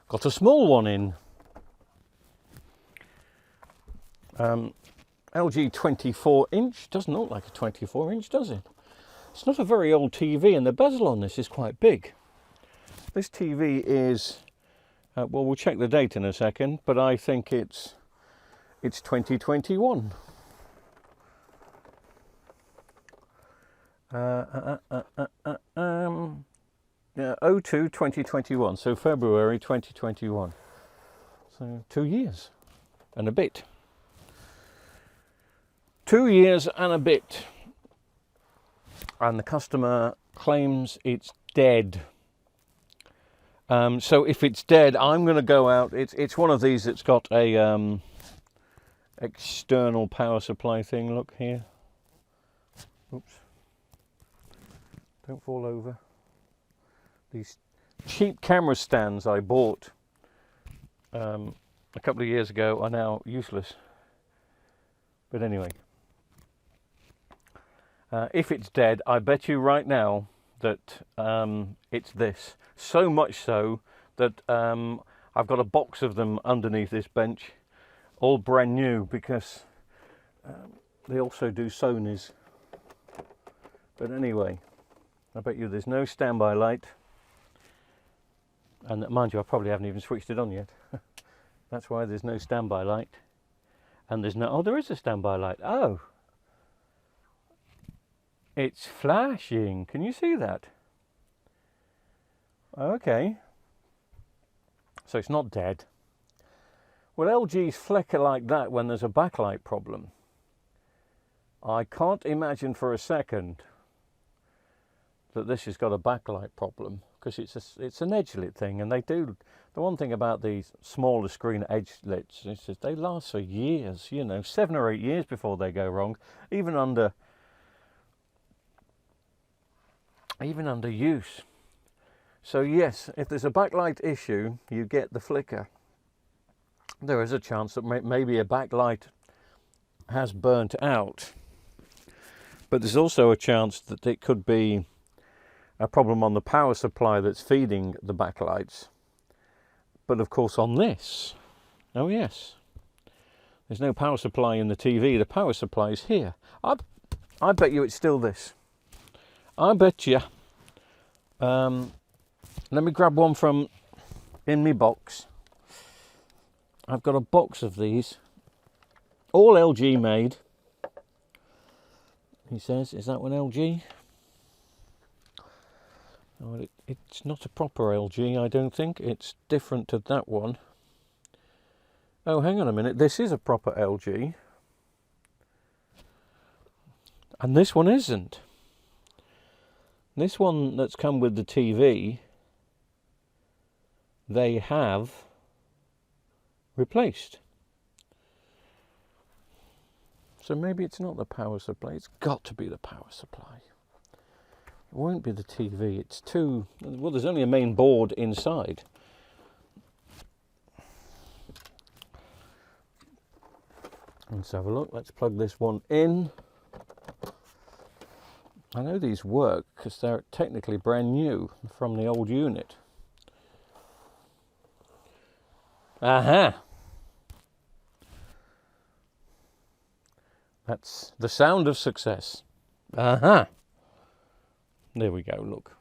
got a small one in. LG 24-inch, doesn't look like a 24-inch, does it? It's not a very old TV, and the bezel on this is quite big. This TV is, well, we'll check the date in a second, but I think it's 2021. 02/2021, so February 2021. So 2 years and a bit. 2 years and a bit. And the customer claims it's dead. So if it's dead, I'm going to go out. It's one of these that's got a external power supply thing. Look here. Oops. Don't fall over. These cheap camera stands I bought a couple of years ago are now useless. But anyway, if it's dead, I bet you right now that it's this. So much so that I've got a box of them underneath this bench, all brand new, because they also do Sonys. But anyway, I bet you there's no standby light. And mind you, I probably haven't even switched it on yet. That's why there's no standby light. And there's no, oh, there is a standby light. Oh, it's flashing. Can you see that? Okay. So it's not dead. Well, LG's flicker like that when there's a backlight problem. I can't imagine for a second that this has got a backlight problem, because it's an edge lit thing, and they do. The one thing about these smaller screen edge lits is that they last for years, 7 or 8 years before they go wrong, even under use. So yes, if there's a backlight issue, you get the flicker. There is a chance that maybe a backlight has burnt out, but there's also a chance that it could be a problem on the power supply that's feeding the backlights. But of course on this, oh yes, there's no power supply in the TV. The power supply is here. I bet you it's still this. I bet you. Let me grab one from in my box. I've got a box of these, all LG made. He says, is that one LG? Oh, it's not a proper LG, I don't think. It's different to that one. Oh, hang on a minute. This is a proper LG. And this one isn't. This one that's come with the TV, they have replaced. So maybe it's not the power supply. It's got to be the power supply. It won't be the TV. It's too, well, there's only a main board inside. Let's have a look. Let's plug this one in. I know these work because they're technically brand new from the old unit. Aha! That's the sound of success. Aha! There we go, look.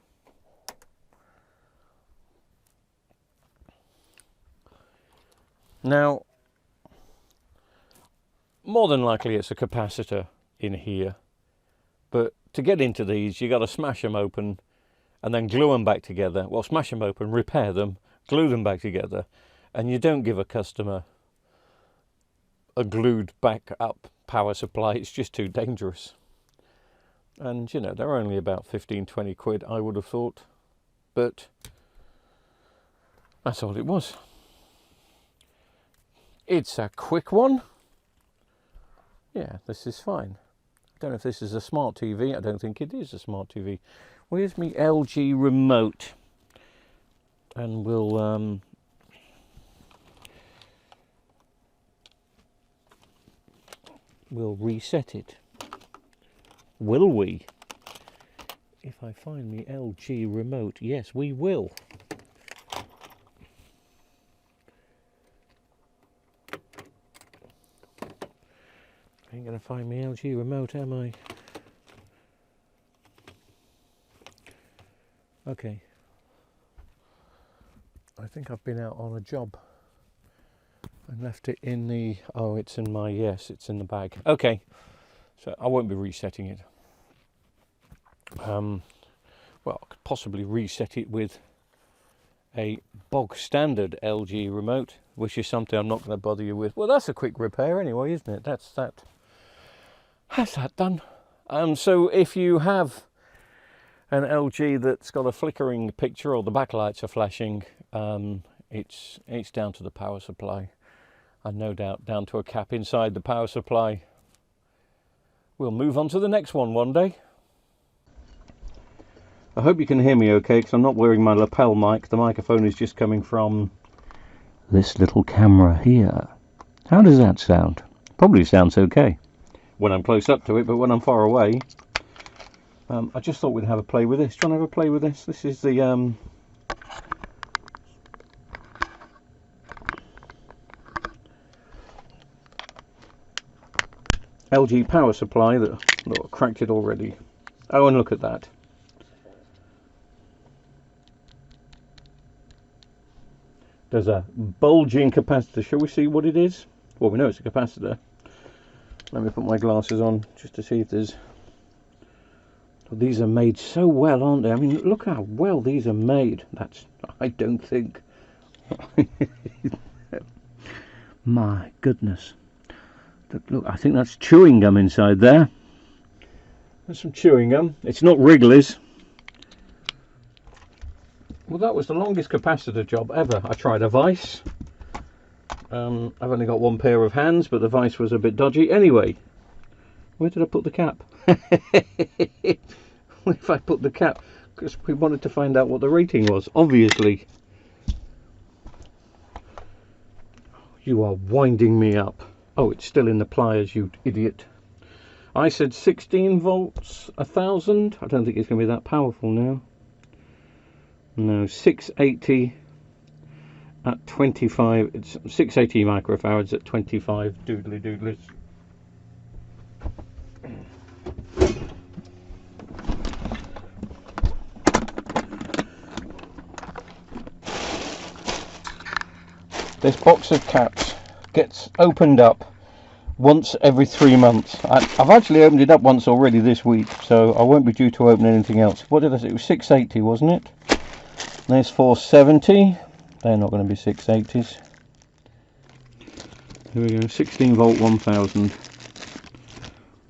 Now, more than likely it's a capacitor in here, but to get into these you got to smash them open and then glue them back together. Well, smash them open, repair them, glue them back together, and you don't give a customer a glued back up power supply. It's just too dangerous. And they're only about 15-20 quid, I would have thought, but that's all it was. It's a quick one. Yeah, this is fine. I don't know if this is a smart TV. I don't think it is a smart TV. Where's my LG remote? And we'll reset it. Will we? If I find the LG remote, yes, we will. going to find my LG remote, am I? Okay. I think I've been out on a job and left it in the... Oh, it's in my... Yes, it's in the bag. Okay. So I won't be resetting it. Well, I could possibly reset it with a bog standard LG remote, which is something I'm not going to bother you with. Well, that's a quick repair anyway, isn't it? That's that. That's that done. So if you have an LG that's got a flickering picture or the backlights are flashing, it's down to the power supply, and no doubt down to a cap inside the power supply. We'll move on to the next one day. I hope you can hear me okay, because I'm not wearing my lapel mic. The microphone is just coming from this little camera here. How does that sound? Probably sounds okay when I'm close up to it, but when I'm far away, I just thought we'd have a play with this. Do you want to have a play with this? This is the LG power supply that, look, I cracked it already. Oh, and look at that. There's a bulging capacitor. Shall we see what it is? Well, we know it's a capacitor. Let me put my glasses on just to see if there's... Well, these are made so well, aren't they? I mean, look how well these are made. That's... I don't think... My goodness. Look, I think that's chewing gum inside there. There's some chewing gum. It's not Wrigley's. Well, that was the longest capacitor job ever. I tried a vise. I've only got one pair of hands, but the vise was a bit dodgy. Anyway, where did I put the cap? If I put the cap, because we wanted to find out what the rating was, obviously. You are winding me up. Oh, it's still in the pliers, you idiot. I said 16 volts, 1000. I don't think it's going to be that powerful now. No, 680 at 25. It's 680 microfarads at 25 doodly doodlies. This box of caps gets opened up once every 3 months. I've actually opened it up once already this week, so I won't be due to open anything else. What did I say? It was 680, wasn't it? There's 470. They're not going to be 680s. Here we go, 16 volt 1000.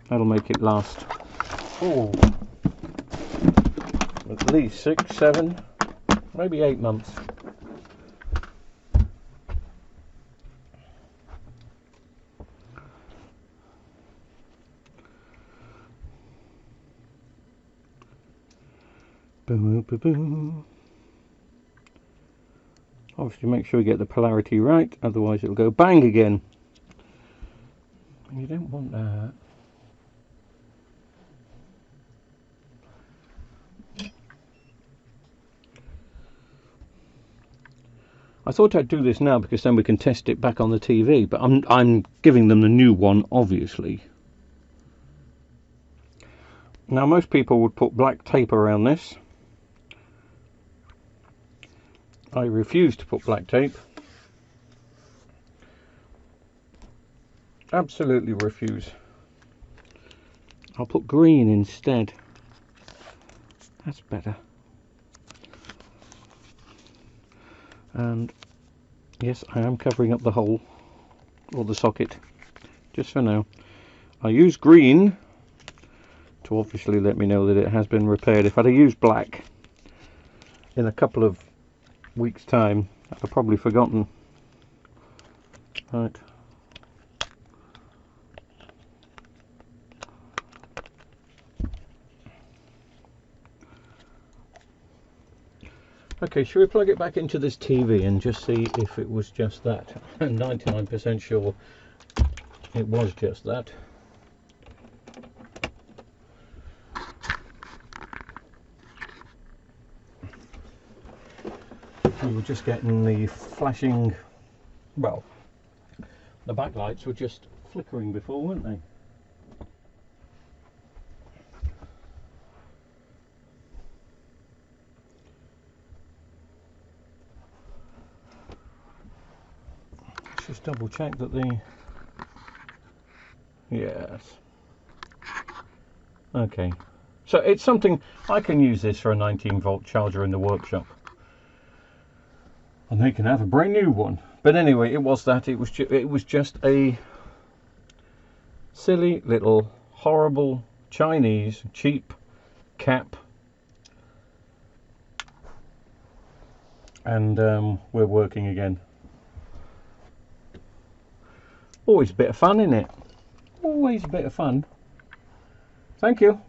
That'll make it last. Oh, at least 6, 7, maybe 8 months. Boom, boom, boom. Obviously make sure you get the polarity right, otherwise it'll go bang again. And you don't want that. I thought I'd do this now because then we can test it back on the TV, but I'm giving them the new one, obviously. Now most people would put black tape around this. I refuse to put black tape. Absolutely refuse. I'll put green instead. That's better. And yes, I am covering up the hole or the socket just for now. I use green to obviously let me know that it has been repaired. If I'd have used black in a couple of weeks time, I'd have probably forgotten. Right. Okay, should we plug it back into this TV and just see if it was just that? I'm 99% sure it was just that. We were just getting the flashing, well, the backlights were just flickering before, weren't they? just double check that the, yes, okay, so it's something I can use this for a 19-volt charger in the workshop, and they can have a brand new one. But anyway, it was that. It was just a silly little horrible Chinese cheap cap, and we're working again. Always a bit of fun, isn't it? Always a bit of fun. Thank you.